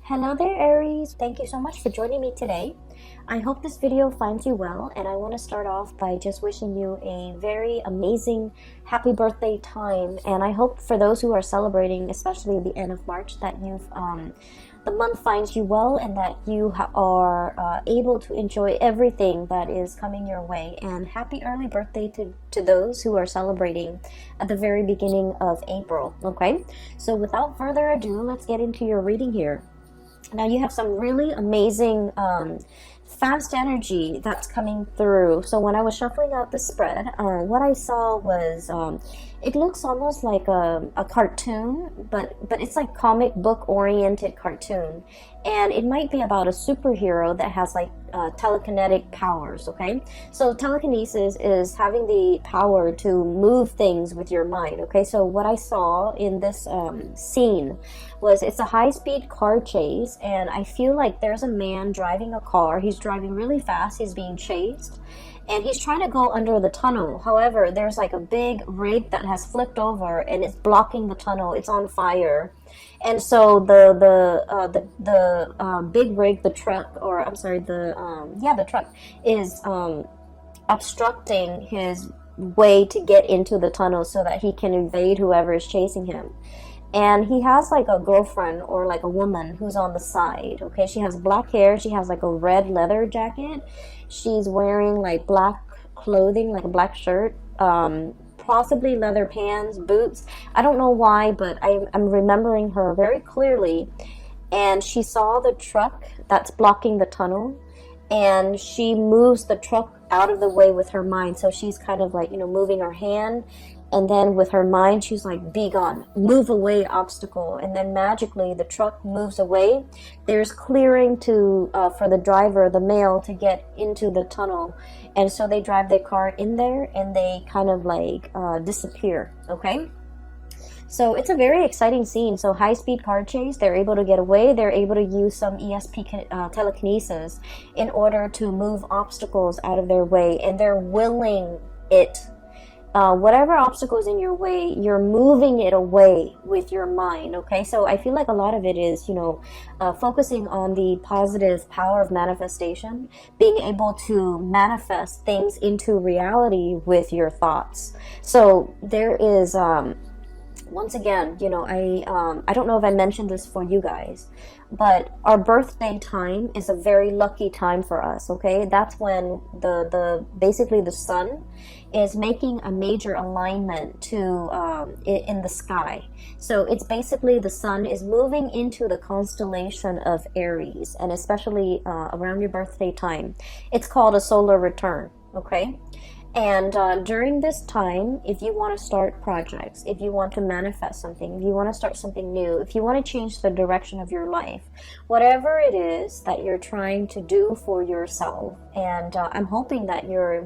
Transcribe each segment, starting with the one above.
Hello there, Aries. Thank you so much for joining me today. I hope this video finds you well, and I want to start off by just wishing you a very amazing happy birthday time. And I hope for those who are celebrating, especially the end of March, that the month finds you well and that you are able to enjoy everything that is coming your way. And happy early birthday to those who are celebrating at the very beginning of April. Okay, so without further ado, let's get into your reading here. Now you have some really amazing fast energy that's coming through. So when I was shuffling out the spread, what I saw was it looks almost like a cartoon, but it's like comic book oriented cartoon, and it might be about a superhero that has like telekinetic powers. Okay, so telekinesis is having the power to move things with your mind. Okay, so what I saw in this scene was it's a high-speed car chase, and I feel like there's a man driving a car. He's driving really fast. He's being chased, and he's trying to go under the tunnel. However, there's like a big rig that has flipped over and it's blocking the tunnel. It's on fire. And so the big rig, the truck, or I'm sorry, the truck is obstructing his way to get into the tunnel so that he can evade whoever is chasing him. And he has like a girlfriend or like a woman who's on the side. Okay, she has black hair. She has like a red leather jacket. She's wearing like black clothing, like a black shirt, possibly leather pants, boots. I don't know why, but I'm remembering her very clearly. And she saw the truck that's blocking the tunnel, and she moves the truck out of the way with her mind. So she's kind of like, moving her hand, and then with her mind she's like, be gone, move away, obstacle. And then magically the truck moves away. There's clearing to for the driver, the male, to get into the tunnel. And so they drive their car in there and they kind of like disappear. Okay, so it's a very exciting scene. So high-speed car chase, they're able to get away. They're able to use some ESP telekinesis in order to move obstacles out of their way, and they're willing it. Whatever obstacle is in your way, you're moving it away with your mind. Okay, so I feel like a lot of it is, focusing on the positive power of manifestation, being able to manifest things into reality with your thoughts. So there is, once again, I don't know if I mentioned this for you guys, but our birthday time is a very lucky time for us. Okay, that's when basically the sun is making a major alignment to in the sky. So it's basically the sun is moving into the constellation of Aries, and especially around your birthday time, it's called a solar return. Okay, and during this time, if you want to start projects, if you want to manifest something, if you want to start something new, if you want to change the direction of your life, whatever it is that you're trying to do for yourself, and I'm hoping that you're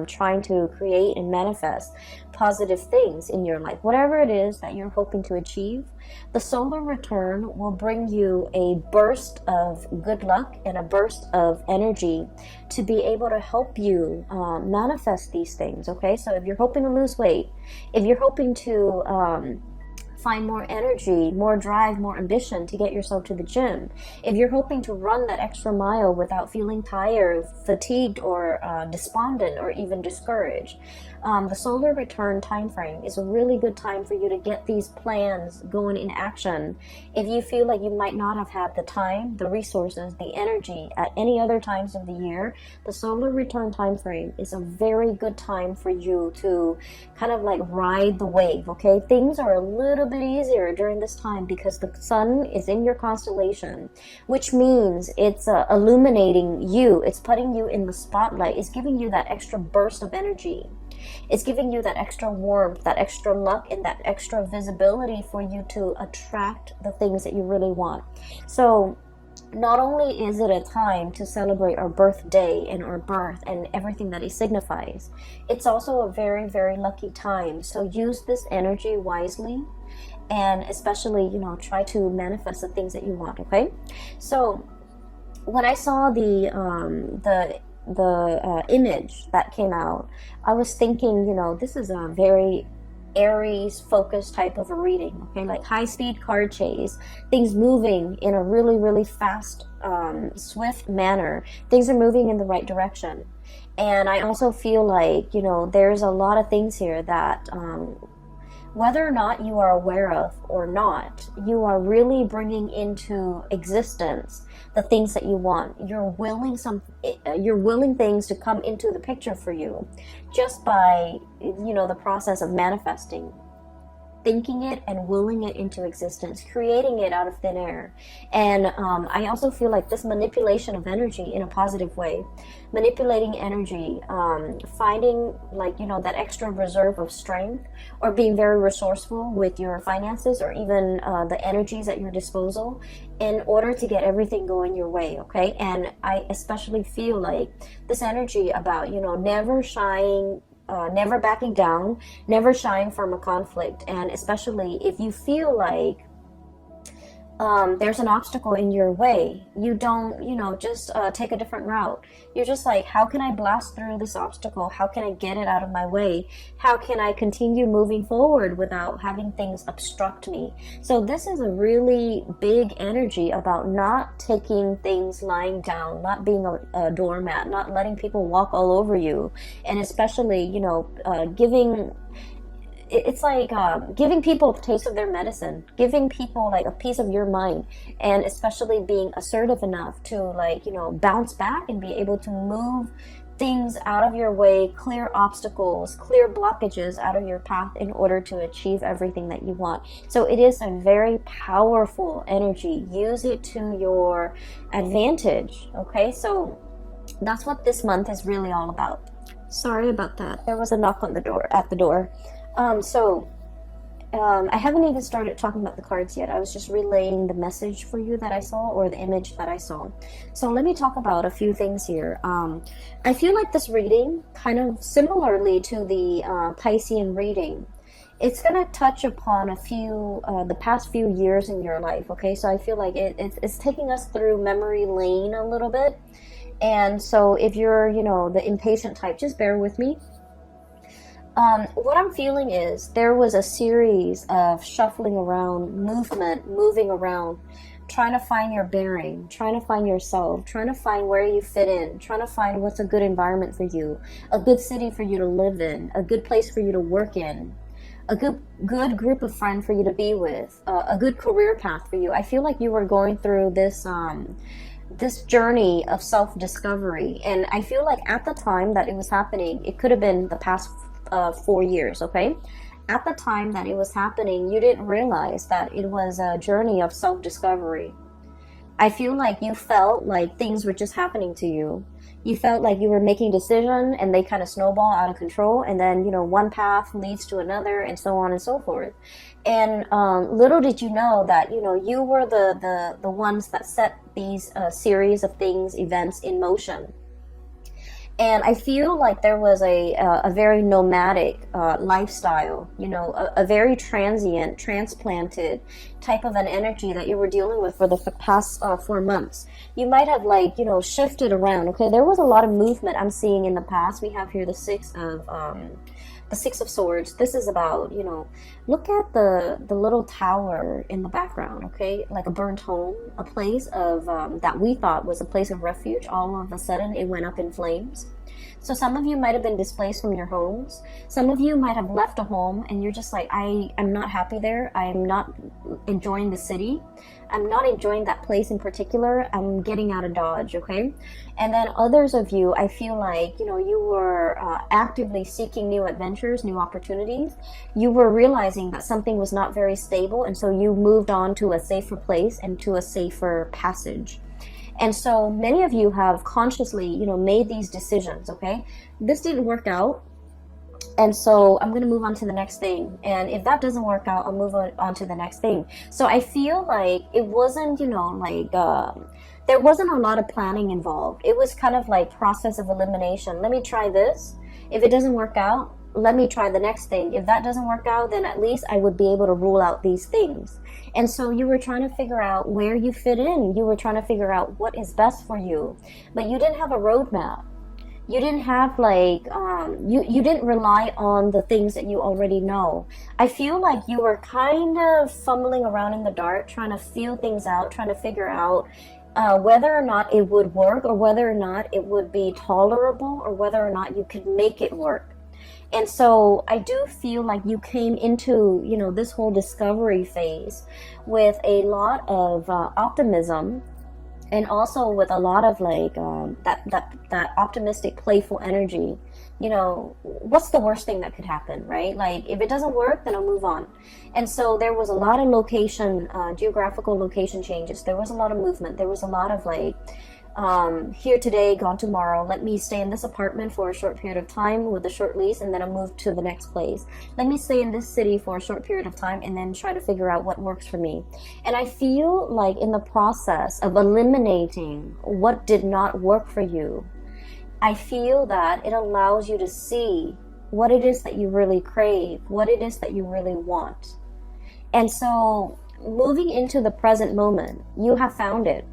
trying to create and manifest positive things in your life, whatever it is that you're hoping to achieve, the solar return will bring you a burst of good luck and a burst of energy to be able to help you manifest these things. Okay, so if you're hoping to lose weight, if you're hoping to find more energy, more drive, more ambition to get yourself to the gym, if you're hoping to run that extra mile without feeling tired, fatigued, or despondent, or even discouraged, the solar return time frame is a really good time for you to get these plans going in action. If you feel like you might not have had the time, the resources, the energy at any other times of the year, the solar return time frame is a very good time for you to kind of like ride the wave. Okay, things are a little bit easier during this time because the sun is in your constellation, which means it's illuminating you, it's putting you in the spotlight, it's giving you that extra burst of energy. It's giving you that extra warmth, that extra luck, and that extra visibility for you to attract the things that you really want. So not only is it a time to celebrate our birthday and our birth and everything that it signifies, it's also a very, very lucky time. So use this energy wisely, and especially, try to manifest the things that you want. Okay, so when I saw the image that came out, I was thinking, this is a very Aries focused type of a reading, okay? Like high speed car chase, things moving in a really, really fast, swift manner. Things are moving in the right direction. And I also feel like, you know, there's a lot of things here that, whether or not you are aware of or not, you are really bringing into existence the things that you want. You're willing things to come into the picture for you just by, you know, the process of manifesting, thinking it and willing it into existence, creating it out of thin air. And I also feel like this manipulation of energy in a positive way, manipulating energy, finding, like, you know, that extra reserve of strength, or being very resourceful with your finances, or even the energies at your disposal, in order to get everything going your way, okay? And I especially feel like this energy about, you know, never shying, never backing down, never shying from a conflict. And especially if you feel like there's an obstacle in your way, you don't, you know, just take a different route. You're just like, how can I blast through this obstacle? How can I get it out of my way? How can I continue moving forward without having things obstruct me? So this is a really big energy about not taking things lying down, not being a doormat, not letting people walk all over you, and especially, you know, it's like giving people a taste of their medicine, giving people like a piece of your mind, and especially being assertive enough to, like, you know, bounce back and be able to move things out of your way, clear obstacles, clear blockages out of your path in order to achieve everything that you want. So it is a very powerful energy. Use it to your advantage, okay? So that's what this month is really all about. Sorry about that. There was a knock on the door, at the door. I haven't even started talking about the cards yet. I was just relaying the message for you that I saw, or the image that I saw. So let me talk about a few things here. I feel like this reading, kind of similarly to the Piscean reading, it's going to touch upon a few, the past few years in your life, okay? So I feel like it's taking us through memory lane a little bit. And so if you're, you know, the impatient type, just bear with me. What I'm feeling is there was a series of shuffling around, moving around, trying to find your bearing, trying to find yourself, trying to find where you fit in, trying to find what's a good environment for you, a good city for you to live in, a good place for you to work in, a good group of friends for you to be with, a good career path for you. I feel like you were going through this this journey of self-discovery, and I feel like at the time that it was happening, it could have been the past 4 years, okay? At the time that it was happening, you didn't realize that it was a journey of self-discovery. I feel like you felt like things were just happening to you. You felt like you were making decisions and they kind of snowball out of control, and then, you know, one path leads to another, and so on and so forth. And little did you know that, you know, you were the ones that set these series of things, events in motion. And I feel like there was a very nomadic lifestyle, you know, a very transient, transplanted type of an energy that you were dealing with for the past 4 months. You might have, like, you know, shifted around, okay? There was a lot of movement I'm seeing in the past. We have here the Six of Swords. This is about, you know, look at the little tower in the background, okay? Like a burnt home, a place of that we thought was a place of refuge. All of a sudden, it went up in flames. So some of you might have been displaced from your homes. Some of you might have left a home and you're just like, I'm not happy there. I'm not enjoying the city. I'm not enjoying that place in particular. I'm getting out of Dodge, okay? And then others of you, I feel like, you know, you were actively seeking new adventures, new opportunities. You were realizing that something was not very stable, and so you moved on to a safer place and to a safer passage. And so many of you have consciously, you know, made these decisions, okay? This didn't work out, and so I'm going to move on to the next thing. And if that doesn't work out, I'll move on to the next thing. So I feel like it wasn't, you know, like, there wasn't a lot of planning involved. It was kind of like process of elimination. Let me try this. If it doesn't work out, let me try the next thing. If that doesn't work out, then at least I would be able to rule out these things. And so you were trying to figure out where you fit in. You were trying to figure out what is best for you. But you didn't have a roadmap. You didn't have like you didn't rely on the things that you already know. I feel like you were kind of fumbling around in the dark, trying to feel things out, trying to figure out whether or not it would work, or whether or not it would be tolerable, or whether or not you could make it work. And so I do feel like you came into, you know, this whole discovery phase with a lot of optimism, and also with a lot of like that optimistic, playful energy. You know, what's the worst thing that could happen, right? Like, if it doesn't work, then I'll move on. And so there was a lot of location, geographical location changes. There was a lot of movement. There was a lot of like, here today, gone tomorrow. Let me stay in this apartment for a short period of time with a short lease, and then I'll move to the next place. Let me stay in this city for a short period of time, and then try to figure out what works for me. And I feel like in the process of eliminating what did not work for you, I feel that it allows you to see what it is that you really crave, what it is that you really want. And so, moving into the present moment, you have found it.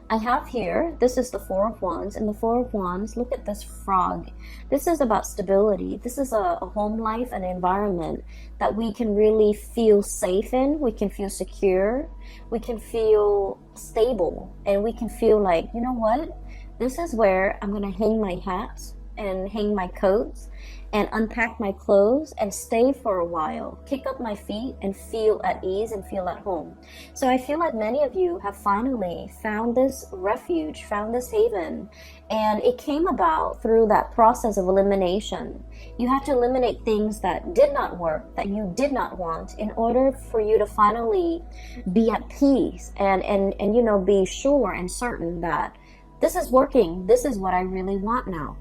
I have here, this is the Four of Wands, and the Four of Wands, look at this frog. This is about stability. This is a home life, an environment that we can really feel safe in. We can feel secure. We can feel stable. And we can feel like, you know what? This is where I'm going to hang my hats and hang my coats and unpack my clothes and stay for a while, kick up my feet and feel at ease and feel at home. So I feel like many of you have finally found this refuge, found this haven, and it came about through that process of elimination. You have to eliminate things that did not work, that you did not want, in order for you to finally be at peace and you know, be sure and certain that this is working, this is what I really want now.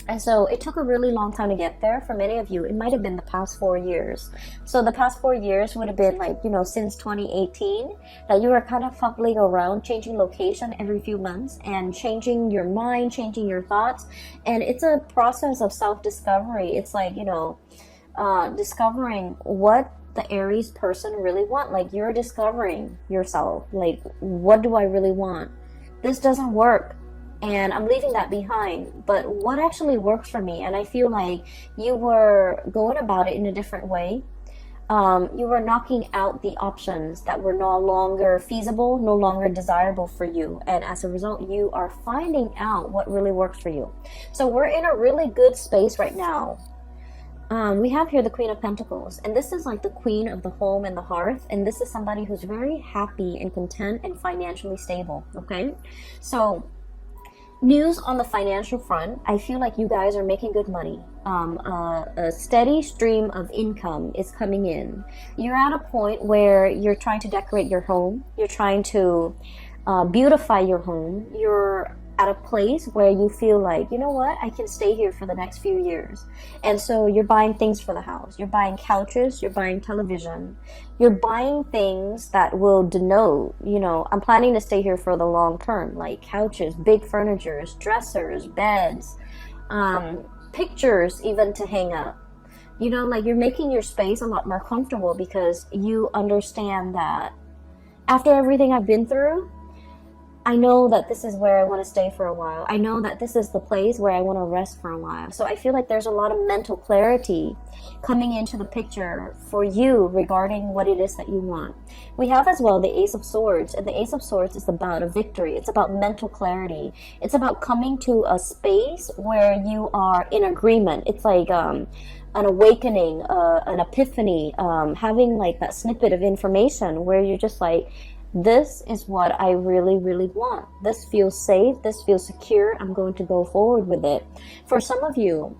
And so it took a really long time to get there. For many of you, it might have been the past 4 years. So the past 4 years would have been like, you know, since 2018, that you were kind of fumbling around, changing location every few months and changing your mind, changing your thoughts. And it's a process of self-discovery. It's like, you know, discovering what the Aries person really want. Like, you're discovering yourself. Like, what do I really want? This doesn't work, and I'm leaving that behind, but what actually works for me? And I feel like you were going about it in a different way. You were knocking out the options that were no longer feasible, no longer desirable for you, and as a result, you are finding out what really works for you. So we're in a really good space right now. We have here the Queen of Pentacles, and this is like the queen of the home and the hearth, and this is somebody who's very happy and content and financially stable, okay? So, news on the financial front, I feel like you guys are making good money. A steady stream of income is coming in. You're at a point where you're trying to decorate your home, you're trying to beautify your home, you're at a place where you feel like, you know what, I can stay here for the next few years. And so you're buying things for the house. You're buying couches, you're buying television, you're buying things that will denote, you know, I'm planning to stay here for the long term, like couches, big furnitures, dressers, beds, pictures even to hang up. You know, like, you're making your space a lot more comfortable because you understand that after everything I've been through, I know that this is where I want to stay for a while. I know that this is the place where I want to rest for a while. So I feel like there's a lot of mental clarity coming into the picture for you regarding what it is that you want. We have as well the Ace of Swords, and the Ace of Swords is about a victory. It's about mental clarity. It's about coming to a space where you are in agreement. It's like an awakening, an epiphany, having like that snippet of information where you're just like, this is what I really, really want. This feels safe. This feels secure. I'm going to go forward with it. For some of you,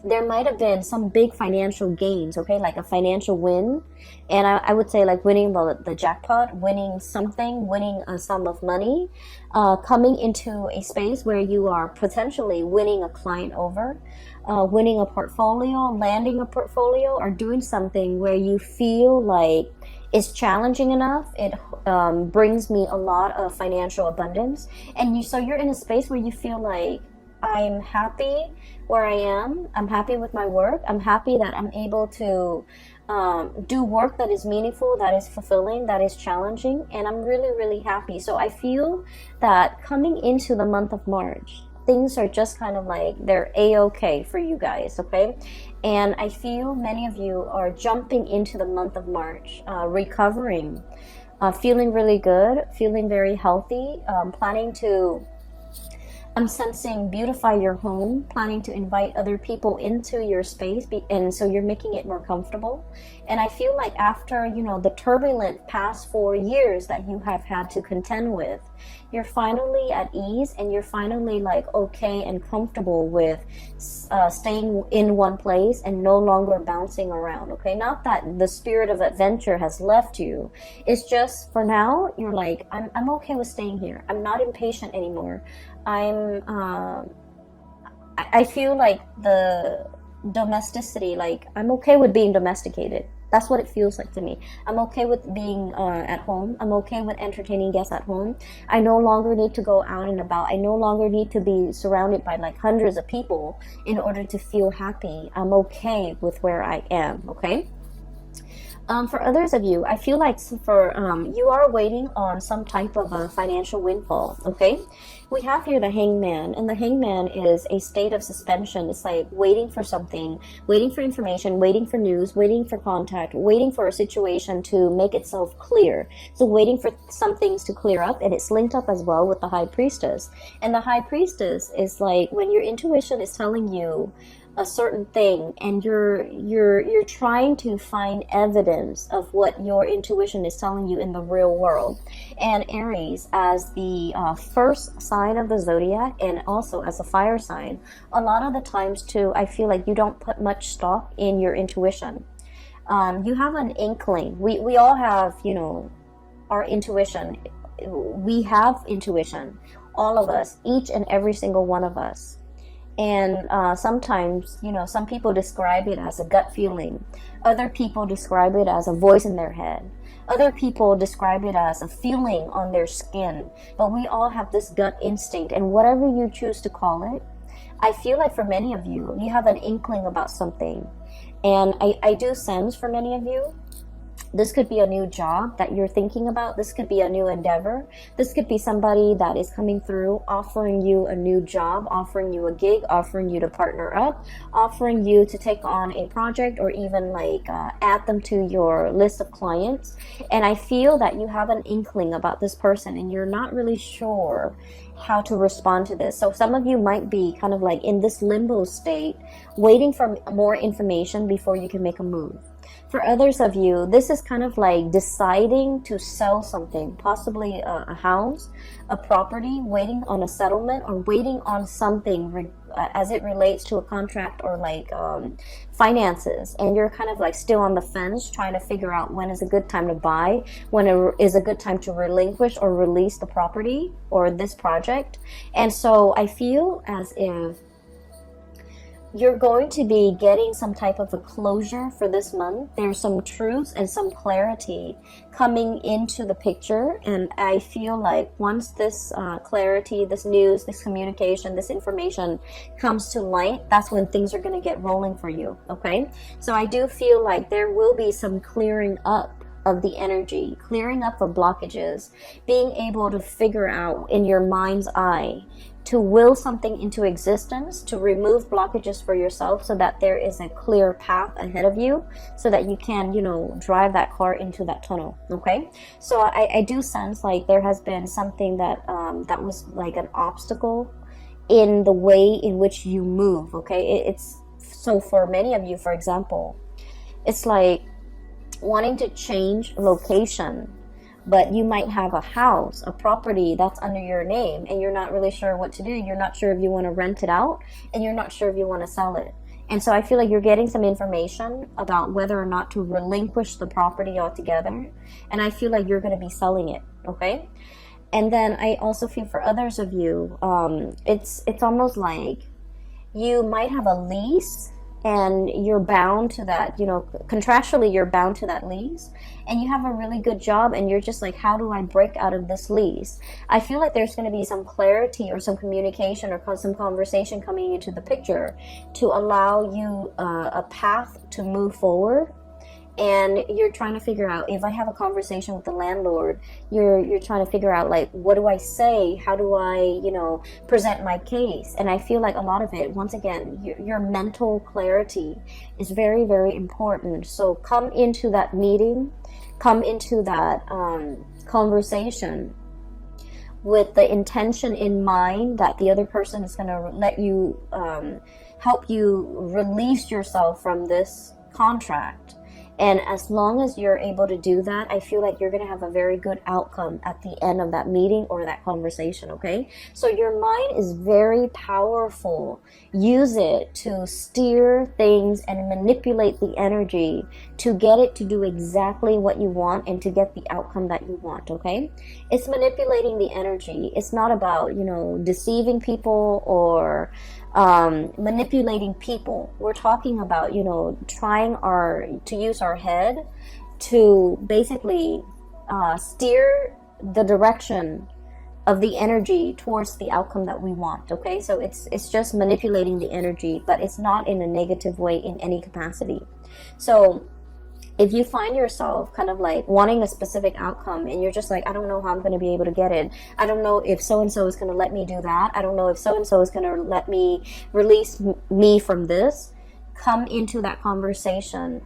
there might have been some big financial gains, okay, like a financial win. And I would say like winning the jackpot, winning something, winning a sum of money, coming into a space where you are potentially winning a client over, winning a portfolio, landing a portfolio, or doing something where you feel like it's challenging enough. It brings me a lot of financial abundance. And so you're in a space where you feel like, I'm happy where I am. I'm happy with my work. I'm happy that I'm able to do work that is meaningful, that is fulfilling, that is challenging. And I'm really, really happy. So I feel that coming into the month of March, things are just kind of like they're a-okay for you guys, okay? And I feel many of you are jumping into the month of March, recovering, feeling really good, feeling very healthy, planning to, I'm sensing, beautify your home, planning to invite other people into your space, and so you're making it more comfortable. And I feel like after, you know, the turbulent past 4 years that you have had to contend with, you're finally at ease, and you're finally like okay and comfortable with staying in one place and no longer bouncing around, okay? Not that the spirit of adventure has left you. It's just for now, you're like, I'm okay with staying here. I'm not impatient anymore. I feel like the domesticity, like I'm okay with being domesticated. That's what it feels like to me. I'm okay with being at home. I'm okay with entertaining guests at home. I no longer need to go out and about. I no longer need to be surrounded by like hundreds of people in order to feel happy. I'm okay with where I am, okay? For others of you, I feel like for you are waiting on some type of a financial windfall, okay? We have here the hangman, and the hangman is a state of suspension. It's like waiting for something, waiting for information, waiting for news, waiting for contact, waiting for a situation to make itself clear. So waiting for some things to clear up, and it's linked up as well with the high priestess. And the high priestess is like when your intuition is telling you a certain thing, and you're trying to find evidence of what your intuition is telling you in the real world. And Aries, as the first sign of the zodiac, and also as a fire sign, a lot of the times too, I feel like you don't put much stock in your intuition. You have an inkling. We all have, you know, our intuition. We have intuition, all of us, each and every single one of us. And sometimes, you know, some people describe it as a gut feeling. Other people describe it as a voice in their head. Other people describe it as a feeling on their skin. But we all have this gut instinct, and whatever you choose to call it, I feel like for many of you, you have an inkling about something. And I do sense for many of you, this could be a new job that you're thinking about. This could be a new endeavor. This could be somebody that is coming through, offering you a new job, offering you a gig, offering you to partner up, offering you to take on a project, or even like add them to your list of clients. And I feel that you have an inkling about this person, and you're not really sure how to respond to this. So some of you might be kind of like in this limbo state, waiting for more information before you can make a move. For others of you, this is kind of like deciding to sell something, possibly a house, a property, waiting on a settlement, or waiting on something as it relates to a contract or like finances. And you're kind of like still on the fence, trying to figure out when is a good time to buy, when is a good time to relinquish or release the property or this project. And so I feel as if you're going to be getting some type of a closure for this month. There's some truths and some clarity coming into the picture, and I feel like once this clarity, this news, this communication, this information comes to light, that's when things are going to get rolling for you, okay? So I do feel like there will be some clearing up of the energy, clearing up of blockages, being able to figure out in your mind's eye to will something into existence, to remove blockages for yourself so that there is a clear path ahead of you, so that you can, you know, drive that car into that tunnel, okay? So I do sense like there has been something that that was like an obstacle in the way in which you move, okay? It's so for many of you, for example, it's like wanting to change location, but you might have a house, a property that's under your name, and you're not really sure what to do. You're not sure if you want to rent it out, and you're not sure if you want to sell it. And so I feel like you're getting some information about whether or not to relinquish the property altogether. And I feel like you're going to be selling it, okay? And then I also feel for others of you, it's almost like you might have a lease, and you're bound to that, you know, contractually you're bound to that lease, and you have a really good job, and you're just like, how do I break out of this lease? I feel like there's going to be some clarity or some communication or some conversation coming into the picture to allow you a path to move forward. and you're trying to figure out, if I have a conversation with the landlord, you're trying to figure out, like, what do I say? How do I, present my case? And I feel like a lot of it, once again, your mental clarity is very, very important. So come into that meeting, come into that conversation with the intention in mind that the other person is going to let you, help you release yourself from this contract. And as long as you're able to do that, I feel like you're going to have a very good outcome at the end of that meeting or that conversation, okay? So your mind is very powerful. Use it to steer things and manipulate the energy to get it to do exactly what you want and to get the outcome that you want, okay? It's manipulating the energy. It's not about, deceiving people or manipulating people. We're talking about, trying to use our head to basically steer the direction of the energy towards the outcome that we want, okay? So it's just manipulating the energy, but it's not in a negative way in any capacity. So if you find yourself kind of like wanting a specific outcome and you're just like, I don't know how I'm going to be able to get it. I don't know if so-and-so is going to let me do that. I don't know if so-and-so is going to let me release me from this. Come into that conversation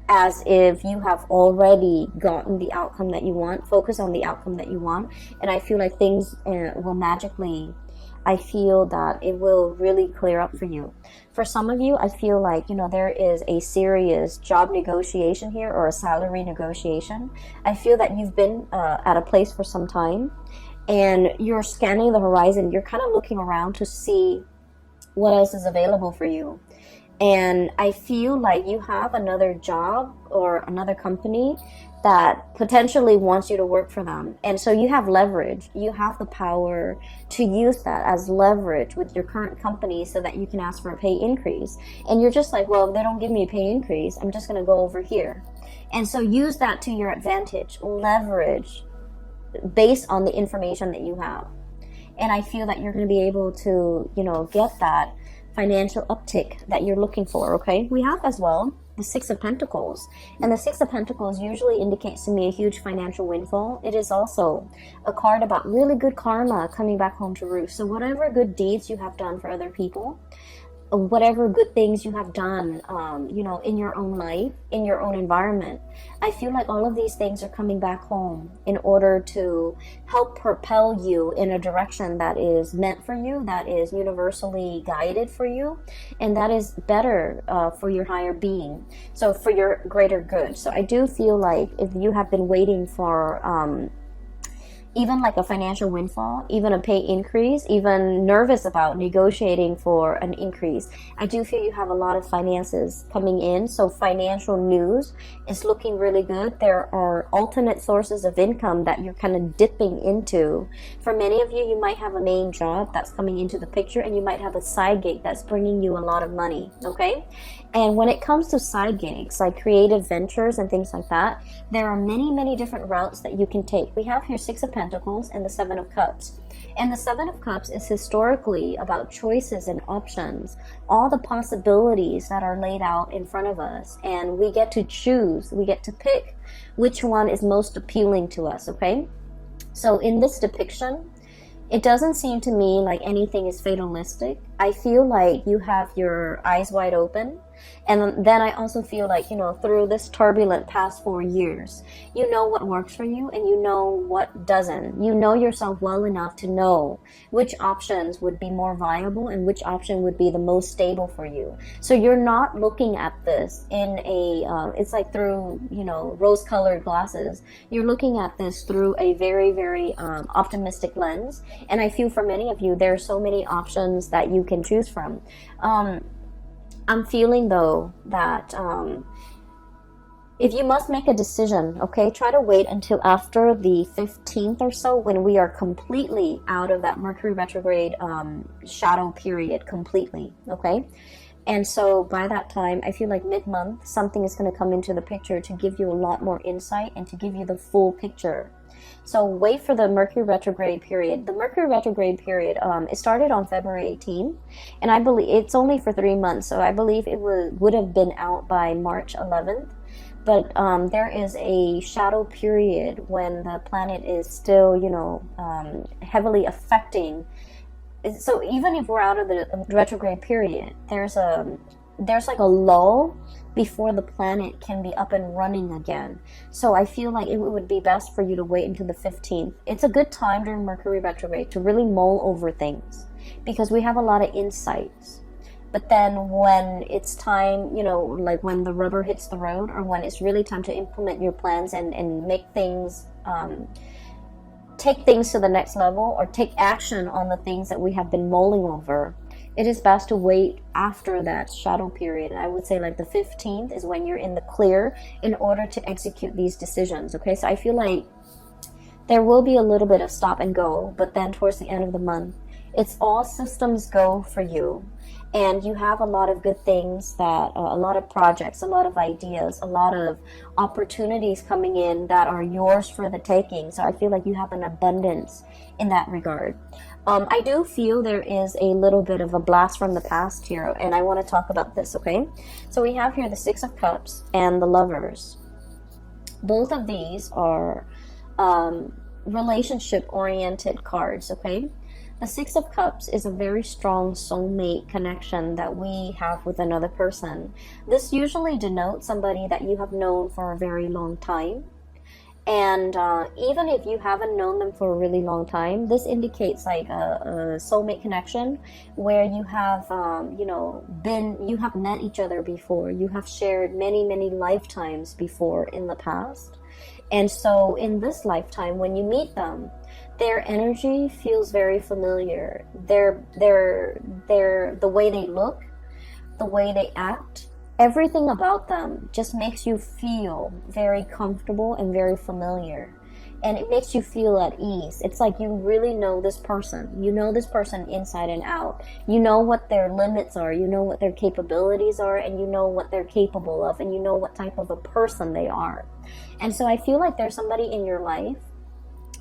as if you have already gotten the outcome that you want. Focus on the outcome that you want. And I feel like things will magically, I feel that it will really clear up for you. For some of you, I feel like, there is a serious job negotiation here or a salary negotiation. I feel that you've been at a place for some time and you're scanning the horizon. You're kind of looking around to see what else is available for you. And I feel like you have another job or another company that potentially wants you to work for them. And so you have leverage. You have the power to use that as leverage with your current company so that you can ask for a pay increase. And you're just like, well, if they don't give me a pay increase, I'm just going to go over here. And so use that to your advantage. Leverage based on the information that you have. And I feel that you're going to be able to, get that financial uptick that you're looking for, okay? We have as well the Six of Pentacles. And the Six of Pentacles usually indicates to me a huge financial windfall. It is also a card about really good karma coming back home to roost. So whatever good deeds you have done for other people, whatever good things you have done, in your own life, in your own environment, I feel like all of these things are coming back home in order to help propel you in a direction that is meant for you, that is universally guided for you, and that is better for your higher being, so for your greater good. So I do feel like if you have been waiting for even like a financial windfall, even a pay increase, even nervous about negotiating for an increase, I do feel you have a lot of finances coming in. So financial news is looking really good. There are alternate sources of income that you're kind of dipping into. For many of you, you might have a main job that's coming into the picture, and you might have a side gig that's bringing you a lot of money, okay? And when it comes to side gigs, like creative ventures and things like that, there are many, many different routes that you can take. We have here Six of Pentacles and the Seven of Cups. And the Seven of Cups is historically about choices and options, all the possibilities that are laid out in front of us. And we get to choose, we get to pick which one is most appealing to us, okay? So in this depiction, it doesn't seem to me like anything is fatalistic. I feel like you have your eyes wide open. And then I also feel like, through this turbulent past 4 years, you know what works for you and you know what doesn't. You know yourself well enough to know which options would be more viable and which option would be the most stable for you. So you're not looking at this in it's like through, rose-colored glasses. You're looking at this through a very, very optimistic lens. And I feel for many of you, there are so many options that you can choose from. I'm feeling though that if you must make a decision, okay, try to wait until after the 15th or so, when we are completely out of that Mercury retrograde shadow period completely, okay? And so by that time, I feel like mid-month, something is going to come into the picture to give you a lot more insight and to give you the full picture. So wait for the Mercury retrograde period. The Mercury retrograde period, it started on February 18th, and I believe it's only for 3 months. So I believe it would have been out by March 11th. but there is a shadow period when the planet is still, heavily affecting. So even if we're out of the retrograde period, there's like a lull before the planet can be up and running again. So I feel like it would be best for you to wait until the 15th. It's a good time during Mercury retrograde to really mull over things, because we have a lot of insights. But then when it's time, like when the rubber hits the road, or when it's really time to implement your plans and make things, take things to the next level, or take action on the things that we have been mulling over, it is best to wait after that shadow period. And I would say like the 15th is when you're in the clear in order to execute these decisions. Okay, so I feel like there will be a little bit of stop and go, but then towards the end of the month, it's all systems go for you. And you have a lot of good things, that a lot of projects, a lot of ideas, a lot of opportunities coming in that are yours for the taking. So I feel like you have an abundance in that regard. I do feel there is a little bit of a blast from the past here, and I want to talk about this, okay? So we have here the Six of Cups and the Lovers. Both of these are relationship-oriented cards, okay? The Six of Cups is a very strong soulmate connection that we have with another person. This usually denotes somebody that you have known for a very long time. And even if you haven't known them for a really long time, this indicates like a soulmate connection where you have, you have met each other before. You have shared many, many lifetimes before in the past. And so in this lifetime, when you meet them, their energy feels very familiar. The way they look, the way they act, everything about them just makes you feel very comfortable and very familiar. And it makes you feel at ease. It's like you really know this person. You know this person inside and out. You know what their limits are. You know what their capabilities are. And you know what they're capable of. And you know what type of a person they are. And so I feel like there's somebody in your life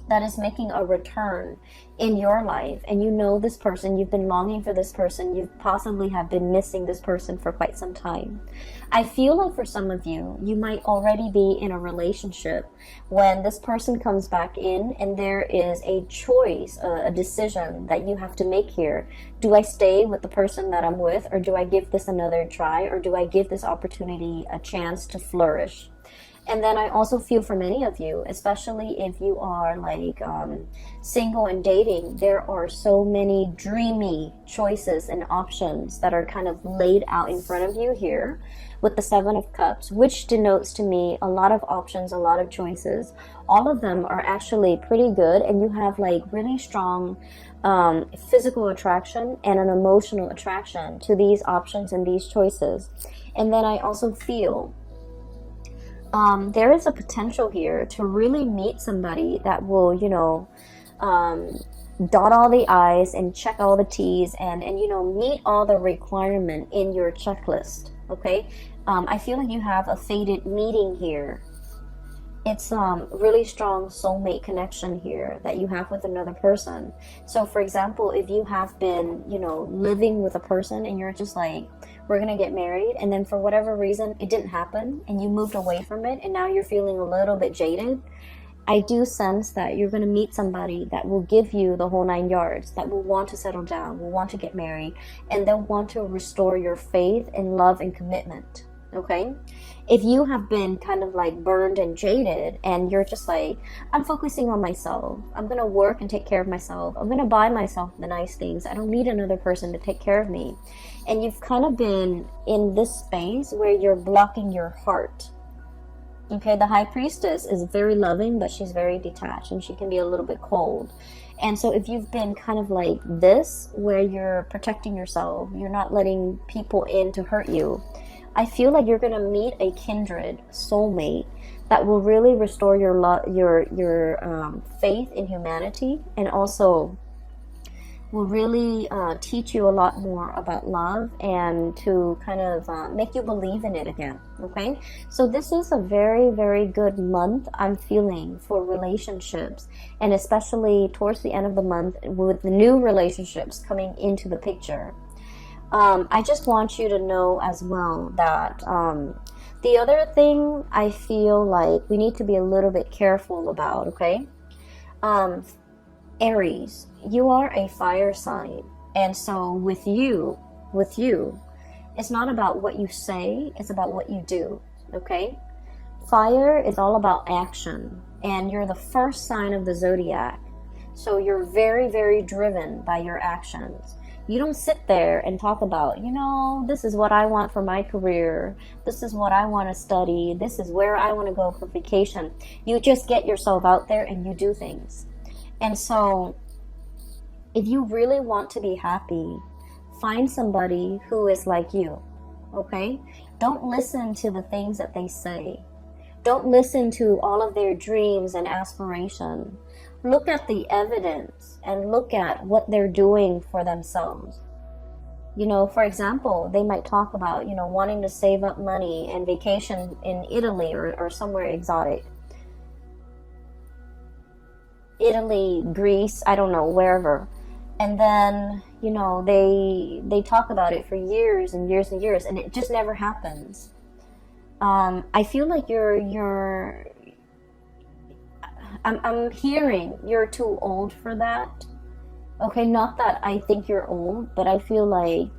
that is making a return in your life, and you know this person, you've been longing for this person, you possibly have been missing this person for quite some time. I feel like for some of you, you might already be in a relationship when this person comes back in, and there is a choice, a decision that you have to make here. Do I stay with the person that I'm with, or do I give this another try, or do I give this opportunity a chance to flourish? And then I also feel for many of you, especially if you are like single and dating, there are so many dreamy choices and options that are kind of laid out in front of you here with the Seven of Cups, which denotes to me a lot of options, a lot of choices. All of them are actually pretty good, and you have like really strong physical attraction and an emotional attraction to these options and these choices. And then I also feel there is a potential here to really meet somebody that will, dot all the I's and check all the T's and meet all the requirement in your checklist, okay? I feel like you have a fated meeting here. It's really strong soulmate connection here that you have with another person. So for example, if you have been, living with a person and you're just like, we're gonna get married, and then for whatever reason it didn't happen and you moved away from it, and now you're feeling a little bit jaded, I do sense that you're gonna meet somebody that will give you the whole 9 yards, that will want to settle down, will want to get married, and they'll want to restore your faith and love and commitment. Okay, if you have been kind of like burned and jaded and you're just like, I'm focusing on myself, I'm gonna work and take care of myself, I'm gonna buy myself the nice things, I don't need another person to take care of me, and you've kind of been in this space where you're blocking your heart. Okay, the High Priestess is very loving, but she's very detached and she can be a little bit cold. And so if you've been kind of like this, where you're protecting yourself, you're not letting people in to hurt you, I feel like you're gonna meet a kindred soulmate that will really restore your faith in humanity, and also will really teach you a lot more about love and to kind of make you believe in it again. Okay, so this is a very, very good month I'm feeling for relationships, and especially towards the end of the month with the new relationships coming into the picture. I just want you to know as well that The other thing I feel like we need to be a little bit careful about, okay? Um, Aries, you are a fire sign. And so with you, it's not about what you say, it's about what you do, okay? Fire is all about action, and you're the first sign of the zodiac. So you're very, very driven by your actions. You don't sit there and talk about, this is what I want for my career. This is what I want to study. This is where I want to go for vacation. You just get yourself out there and you do things. And so if you really want to be happy, find somebody who is like you, okay? Don't listen to the things that they say. Don't listen to all of their dreams and aspirations. Look at the evidence and look at what they're doing for themselves. For example, they might talk about, wanting to save up money and vacation in Italy or somewhere exotic. Italy, Greece, I don't know, wherever. And then, they talk about it for years and years and years, and it just never happens. I feel like I'm hearing you're too old for that. Okay, not that I think you're old, but I feel like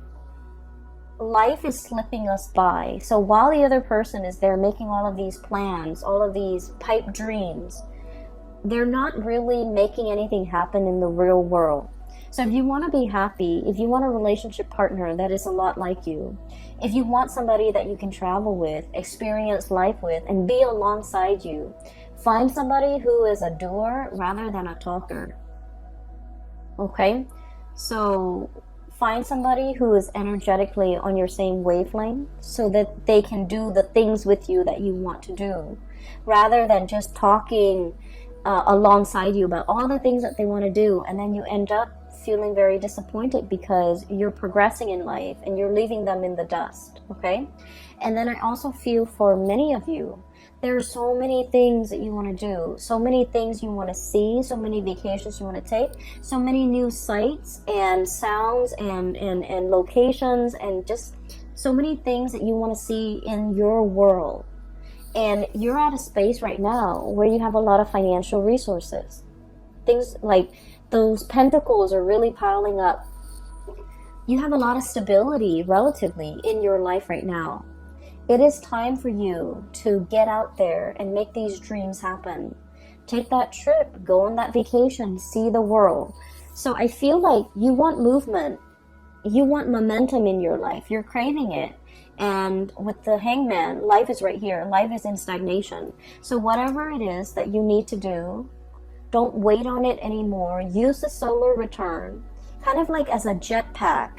life is slipping us by. So while the other person is there making all of these plans, all of these pipe dreams, they're not really making anything happen in the real world. So if you want to be happy, if you want a relationship partner that is a lot like you, if you want somebody that you can travel with, experience life with, and be alongside you, find somebody who is a doer rather than a talker. Okay? So find somebody who is energetically on your same wavelength so that they can do the things with you that you want to do, rather than just talking alongside you about all the things that they want to do, and then you end up feeling very disappointed because you're progressing in life and you're leaving them in the dust, okay? And then I also feel for many of you, there are so many things that you want to do, so many things you want to see, so many vacations you want to take, so many new sights and sounds and locations, and just so many things that you want to see in your world. And you're at a space right now where you have a lot of financial resources. Things like those pentacles are really piling up. You have a lot of stability relatively in your life right now. It is time for you to get out there and make these dreams happen. Take that trip, go on that vacation, see the world. So I feel like you want movement. You want momentum in your life. You're craving it. And with the Hangman, life is right here. Life is in stagnation. So whatever it is that you need to do, don't wait on it anymore. Use the solar return kind of like as a jetpack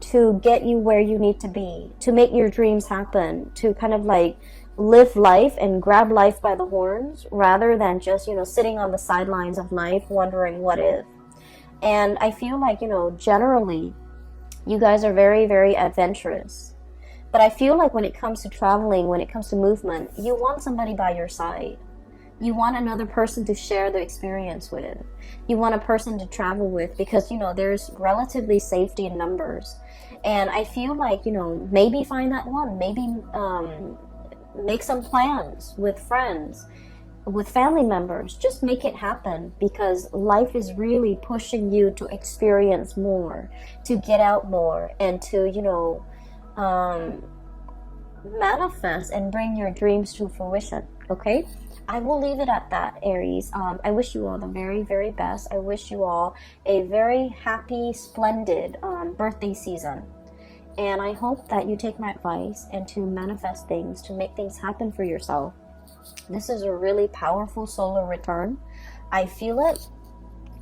to get you where you need to be, to make your dreams happen, to kind of like live life and grab life by the horns rather than just, sitting on the sidelines of life wondering what if. And I feel like, generally you guys are very, very adventurous. But I feel like when it comes to traveling, when it comes to movement, you want somebody by your side. You want another person to share the experience with. You want a person to travel with because, there's relatively safety in numbers. And I feel like, maybe find that one. Maybe make some plans with friends, with family members. Just make it happen because life is really pushing you to experience more, to get out more, and to, manifest and bring your dreams to fruition, okay? I will leave it at that, Aries. I wish you all the very, very best. I wish you all a very happy, splendid birthday season. And I hope that you take my advice and to manifest things, to make things happen for yourself. This is a really powerful solar return. I feel it.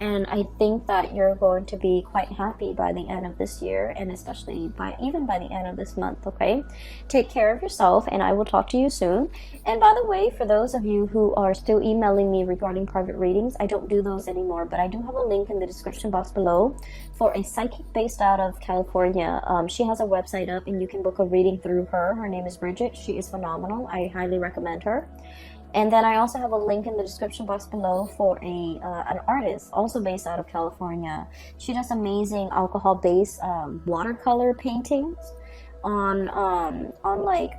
And I think that you're going to be quite happy by the end of this year, and especially even by the end of this month, okay? Take care of yourself, and I will talk to you soon. And by the way, for those of you who are still emailing me regarding private readings, I don't do those anymore, but I do have a link in the description box below for a psychic based out of California. She has a website up, and you can book a reading through her. Her name is Bridget. She is phenomenal. I highly recommend her. And then I also have a link in the description box below for an artist also based out of California. She does amazing alcohol-based watercolor paintings on like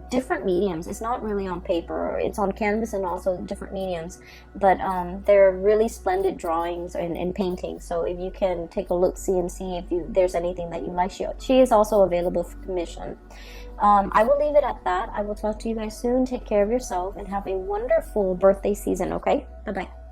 different mediums. It's not really on paper, it's on canvas and also different mediums, but they're really splendid drawings and paintings. So if you can take a look, see if there's anything that you like, she is also available for commission. I will leave it at that. I will talk to you guys soon. Take care of yourself and have a wonderful birthday season, okay? Bye bye.